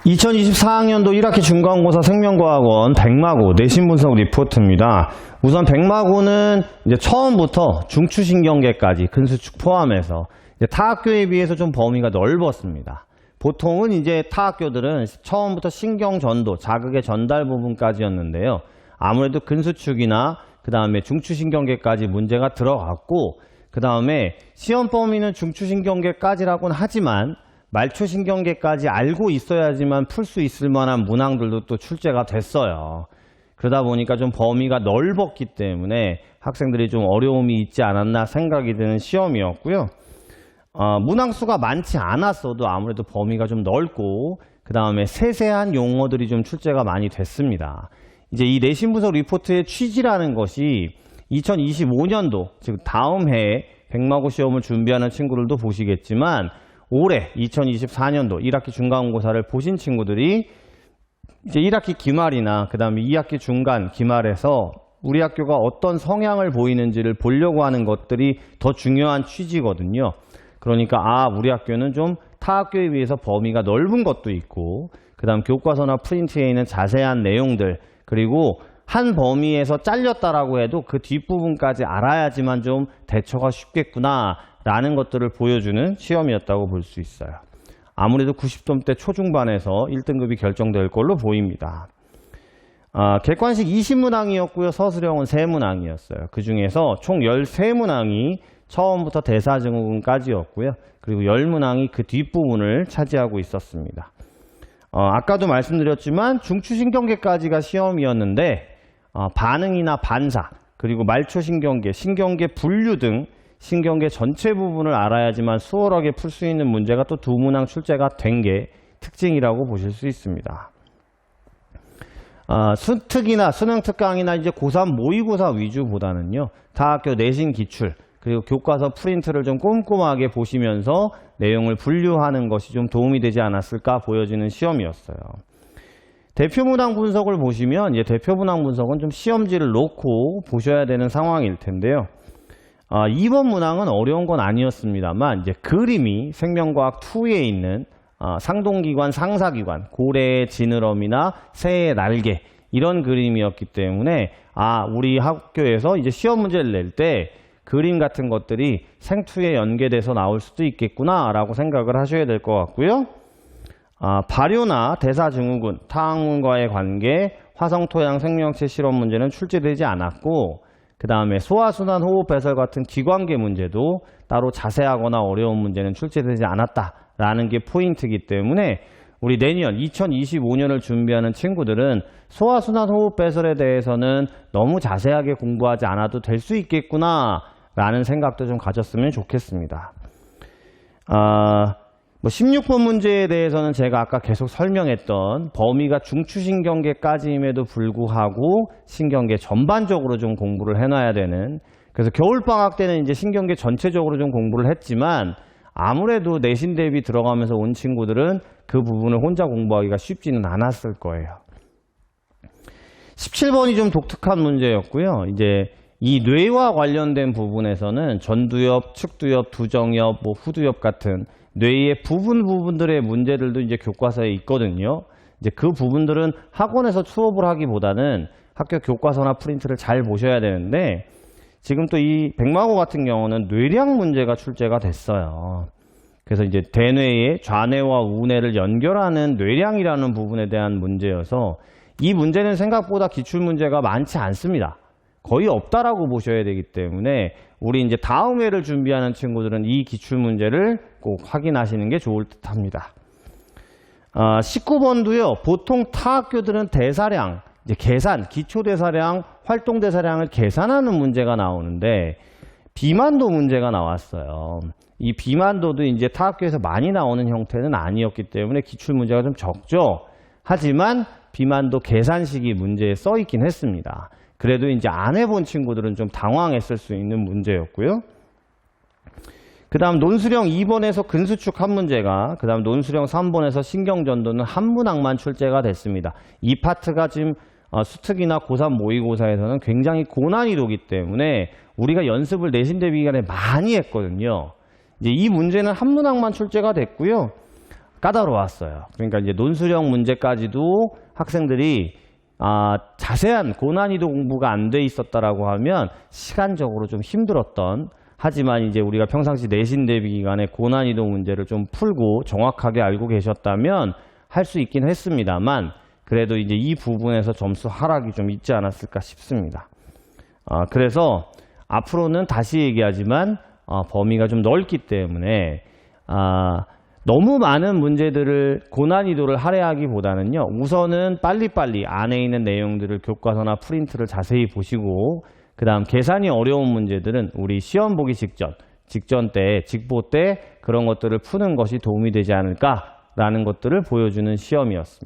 2024학년도 1학기 중간고사 생명과학원 백마고 내신 분석 리포트입니다. 우선 백마고는 이제 처음부터 중추신경계까지 근수축 포함해서 타 학교에 비해서 좀 범위가 넓었습니다. 보통은 이제 타 학교들은 처음부터 신경전도, 자극의 전달 부분까지였는데요. 아무래도 근수축이나 그 다음에 중추신경계까지 문제가 들어갔고, 그 다음에 시험 범위는 중추신경계까지라고는 하지만 말초신경계까지 알고 있어야지만 풀 수 있을 만한 문항들도 또 출제가 됐어요. 그러다 보니까 좀 범위가 넓었기 때문에 학생들이 좀 어려움이 있지 않았나 생각이 드는 시험이었고요. 문항 수가 많지 않았어도 아무래도 범위가 좀 넓고, 그 다음에 세세한 용어들이 좀 출제가 많이 됐습니다. 이제 이 내신 분석 리포트의 취지라는 것이 2025년도, 즉 다음 해에 백마고 시험을 준비하는 친구들도 보시겠지만, 올해 2024년도 1학기 중간고사를 보신 친구들이 이제 1학기 기말이나 그 다음에 2학기 중간 기말에서 우리 학교가 어떤 성향을 보이는지를 보려고 하는 것들이 더 중요한 취지거든요. 그러니까 우리 학교는 좀 타 학교에 비해서 범위가 넓은 것도 있고, 그 다음 교과서나 프린트에 있는 자세한 내용들, 그리고 한 범위에서 잘렸다라고 해도 그 뒷부분까지 알아야지만 좀 대처가 쉽겠구나 라는 것들을 보여주는 시험이었다고 볼 수 있어요. 아무래도 90점대 초중반에서 1등급이 결정될 걸로 보입니다. 객관식 20문항이었고요. 서술형은 3문항이었어요. 그 중에서 총 13문항이 처음부터 대사증후군까지였고요. 그리고 10문항이 그 뒷부분을 차지하고 있었습니다. 아까도 말씀드렸지만 중추신경계까지가 시험이었는데 반응이나 반사, 그리고 말초신경계, 신경계 분류 등 신경계 전체 부분을 알아야지만 수월하게 풀 수 있는 문제가 또 2문항 출제가 된 게 특징이라고 보실 수 있습니다. 수특이나 수능특강이나 이제 고3 모의고사 위주보다는요, 타 학교 내신 기출, 그리고 교과서 프린트를 좀 꼼꼼하게 보시면서 내용을 분류하는 것이 좀 도움이 되지 않았을까 보여지는 시험이었어요. 대표문항 분석을 보시면 이제 대표문항 분석은 좀 시험지를 놓고 보셔야 되는 상황일 텐데요. 이번 문항은 어려운 건 아니었습니다만 이제 그림이 생명과학 2에 있는 상동기관, 상사기관, 고래의 지느러미나 새의 날개 이런 그림이었기 때문에 우리 학교에서 이제 시험 문제를 낼 때 그림 같은 것들이 생투에 연계돼서 나올 수도 있겠구나 라고 생각을 하셔야 될 것 같고요. 발효나 대사증후군, 타학문과의 관계, 화성토양 생명체 실험 문제는 출제되지 않았고, 그 다음에 소화순환 호흡 배설 같은 기관계 문제도 따로 자세하거나 어려운 문제는 출제되지 않았다라는 게 포인트이기 때문에 우리 내년 2025년을 준비하는 친구들은 소화순환 호흡 배설에 대해서는 너무 자세하게 공부하지 않아도 될 수 있겠구나 라는 생각도 좀 가졌으면 좋겠습니다. 16번 문제에 대해서는 제가 아까 계속 설명했던 범위가 중추신경계까지임에도 불구하고 신경계 전반적으로 좀 공부를 해놔야 되는, 그래서 겨울방학 때는 이제 신경계 전체적으로 좀 공부를 했지만 아무래도 내신 대비 들어가면서 온 친구들은 그 부분을 혼자 공부하기가 쉽지는 않았을 거예요. 17번이 좀 독특한 문제였고요. 이제 이 뇌와 관련된 부분에서는 전두엽, 측두엽, 두정엽, 후두엽 같은 뇌의 부분들의 문제들도 이제 교과서에 있거든요. 이제 그 부분들은 학원에서 수업을 하기보다는 학교 교과서나 프린트를 잘 보셔야 되는데, 지금 또 이 백마고 같은 경우는 뇌량 문제가 출제가 됐어요. 그래서 이제 대뇌의 좌뇌와 우뇌를 연결하는 뇌량이라는 부분에 대한 문제여서 이 문제는 생각보다 기출 문제가 많지 않습니다. 거의 없다라고 보셔야 되기 때문에 우리 이제 다음 회를 준비하는 친구들은 이 기출 문제를 꼭 확인하시는 게 좋을 듯 합니다. 19번도요. 보통 타 학교들은 대사량, 이제 계산, 기초대사량, 활동대사량을 계산하는 문제가 나오는데 비만도 문제가 나왔어요. 이 비만도도 이제 타 학교에서 많이 나오는 형태는 아니었기 때문에 기출 문제가 좀 적죠. 하지만 비만도 계산식이 문제에 써 있긴 했습니다. 그래도 이제 안 해본 친구들은 좀 당황했을 수 있는 문제였고요. 그 다음 논술형 2번에서 근수축 한 문제가, 그 다음 논술형 3번에서 신경전도는 한 문항만 출제가 됐습니다. 이 파트가 지금 수특이나 고3 모의고사에서는 굉장히 고난이도기 때문에 우리가 연습을 내신 대비 기간에 많이 했거든요. 이제 이 문제는 한 문항만 출제가 됐고요. 까다로웠어요. 그러니까 이제 논술형 문제까지도 학생들이 자세한 고난이도 공부가 안 돼 있었다라고 하면 시간적으로 좀 힘들었던, 하지만 이제 우리가 평상시 내신 대비 기간에 고난이도 문제를 좀 풀고 정확하게 알고 계셨다면 할 수 있긴 했습니다만, 그래도 이제 이 부분에서 점수 하락이 좀 있지 않았을까 싶습니다. 그래서 앞으로는 다시 얘기하지만 범위가 좀 넓기 때문에 너무 많은 문제들을 고난이도를 할애하기보다는요, 우선은 빨리빨리 안에 있는 내용들을 교과서나 프린트를 자세히 보시고, 그 다음 계산이 어려운 문제들은 우리 시험 보기 직전 때, 직보 때 그런 것들을 푸는 것이 도움이 되지 않을까라는 것들을 보여주는 시험이었습니다.